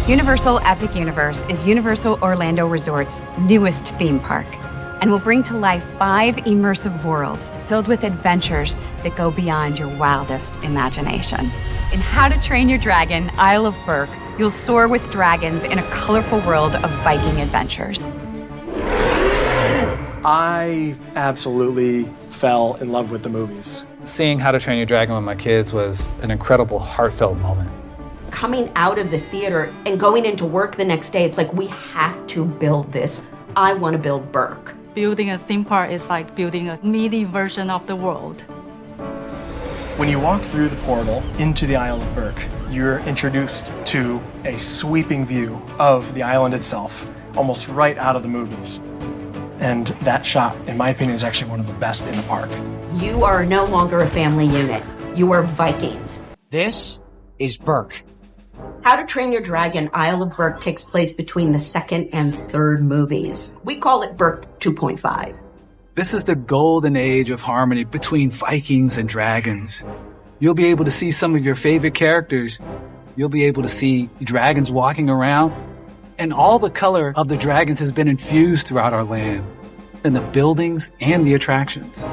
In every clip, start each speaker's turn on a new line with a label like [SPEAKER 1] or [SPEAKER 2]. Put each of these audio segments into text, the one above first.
[SPEAKER 1] Universal Epic Universe is Universal Orlando Resort's newest theme park and will bring to life 5 immersive worlds filled with adventures that go beyond your wildest imagination. In How to Train Your Dragon, Isle of Berk, you'll soar with dragons in a colorful world of Viking adventures.
[SPEAKER 2] I absolutely fell in love with the movies.
[SPEAKER 3] Seeing How to Train Your Dragon with my kids was an incredible, heartfelt moment.
[SPEAKER 4] Coming out of the theater and going into work the next day, it's like, we have to build this. I want to build Berk.
[SPEAKER 5] Building a theme park is like building a mini version of the world.
[SPEAKER 2] When you walk through the portal into the Isle of Berk, you're introduced to a sweeping view of the island itself, almost right out of the movies. And that shot, in my opinion, is actually one of the best in the park.
[SPEAKER 4] You are no longer a family unit. You are Vikings.
[SPEAKER 6] This is Berk.
[SPEAKER 4] How to Train Your Dragon, Isle of Berk takes place between the second and third movies. We call it Berk 2.5.
[SPEAKER 3] This is the golden age of harmony between Vikings and dragons. You'll be able to see some of your favorite characters. You'll be able to see dragons walking around. And all the color of the dragons has been infused throughout our land, in the buildings and the attractions.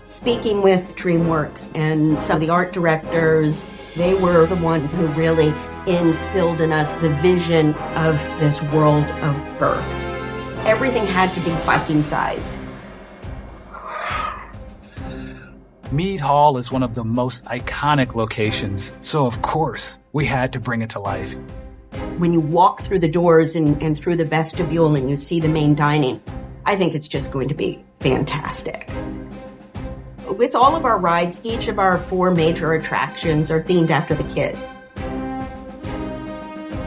[SPEAKER 4] Speaking with DreamWorks and some of the art directors, they were the ones who really instilled in us the vision of this world of Berk. Everything had to be Viking-sized.
[SPEAKER 3] Mead Hall is one of the most iconic locations, so of course, we had to bring it to life.
[SPEAKER 4] When you walk through the doors and through the vestibule and you see the main dining, I think it's just going to be fantastic. With all of our rides, each of our 4 major attractions are themed after the kids.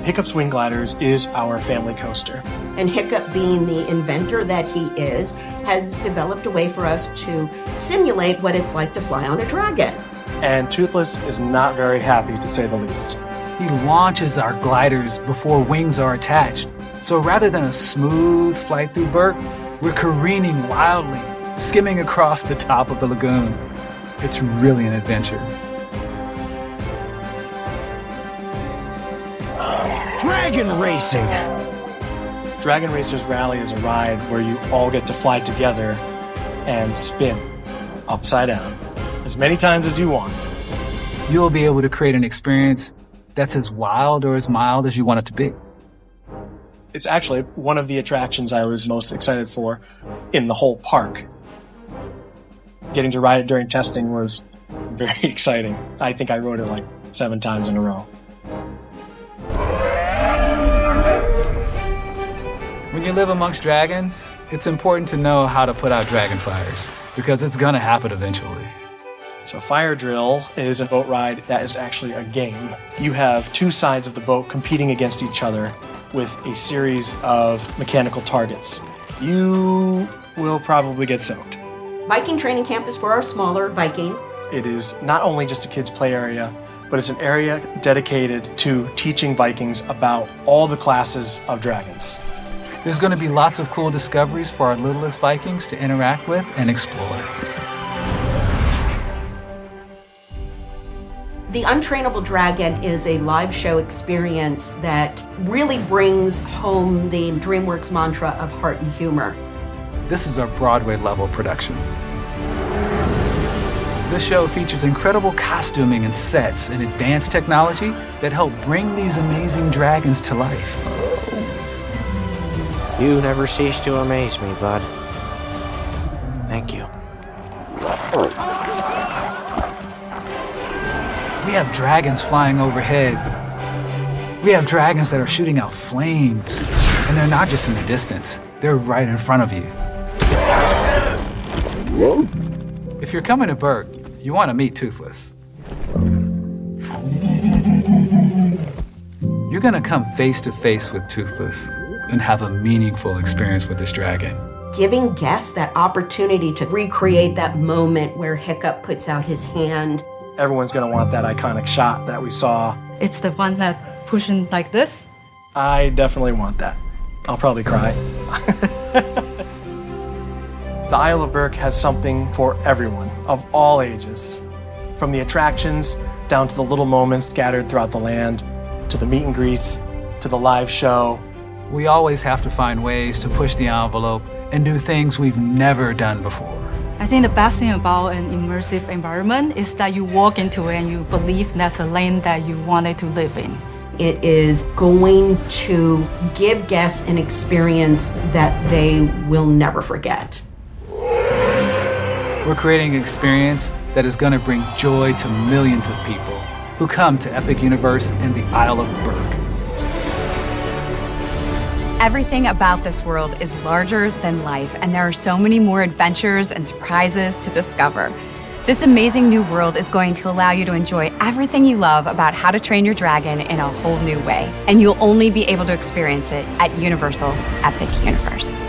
[SPEAKER 2] Hiccup's Wing Gliders is our family coaster.
[SPEAKER 4] And Hiccup, being the inventor that he is, has developed a way for us to simulate what it's like to fly on a dragon.
[SPEAKER 2] And Toothless is not very happy, to say the least.
[SPEAKER 3] He launches our gliders before wings are attached. So rather than a smooth flight through Berk, we're careening wildly, skimming across the top of the lagoon. It's really an adventure.
[SPEAKER 6] Dragon Racing!
[SPEAKER 2] Dragon Racers Rally is a ride where you all get to fly together and spin upside down as many times as you want.
[SPEAKER 3] You'll be able to create an experience that's as wild or as mild as you want it to be.
[SPEAKER 2] It's actually one of the attractions I was most excited for in the whole park. Getting to ride it during testing was very exciting. I think I rode it like 7 times in a row.
[SPEAKER 3] When you live amongst dragons, it's important to know how to put out dragon fires, because it's gonna happen eventually.
[SPEAKER 2] So Fire Drill is a boat ride that is actually a game. You have 2 sides of the boat competing against each other with a series of mechanical targets. You will probably get soaked.
[SPEAKER 4] Viking Training Camp is for our smaller Vikings.
[SPEAKER 2] It is not only just a kids' play area, but it's an area dedicated to teaching Vikings about all the classes of dragons.
[SPEAKER 3] There's going to be lots of cool discoveries for our littlest Vikings to interact with and explore.
[SPEAKER 4] The Untrainable Dragon is a live show experience that really brings home the DreamWorks mantra of heart and humor.
[SPEAKER 3] This is our Broadway-level production. This show features incredible costuming and sets and advanced technology that help bring these amazing dragons to life.
[SPEAKER 6] You never cease to amaze me, bud. Thank you.
[SPEAKER 3] We have dragons flying overhead. We have dragons that are shooting out flames. And they're not just in the distance, they're right in front of you. If you're coming to Berk, you want to meet Toothless. You're going to come face to face with Toothless and have a meaningful experience with this dragon.
[SPEAKER 4] Giving guests that opportunity to recreate that moment where Hiccup puts out his hand.
[SPEAKER 2] Everyone's going to want that iconic shot that we saw.
[SPEAKER 5] It's the one that pushing like this.
[SPEAKER 2] I definitely want that. I'll probably cry. The Isle of Berk has something for everyone, of all ages. From the attractions, down to the little moments scattered throughout the land, to the meet and greets, to the live show.
[SPEAKER 3] We always have to find ways to push the envelope and do things we've never done before.
[SPEAKER 5] I think the best thing about an immersive environment is that you walk into it and you believe that's a lane that you wanted to live in.
[SPEAKER 4] It is going to give guests an experience that they will never forget.
[SPEAKER 3] We're creating an experience that is going to bring joy to millions of people who come to Epic Universe in the Isle of Berk.
[SPEAKER 1] Everything about this world is larger than life, and there are so many more adventures and surprises to discover. This amazing new world is going to allow you to enjoy everything you love about How to Train Your Dragon in a whole new way. And you'll only be able to experience it at Universal Epic Universe.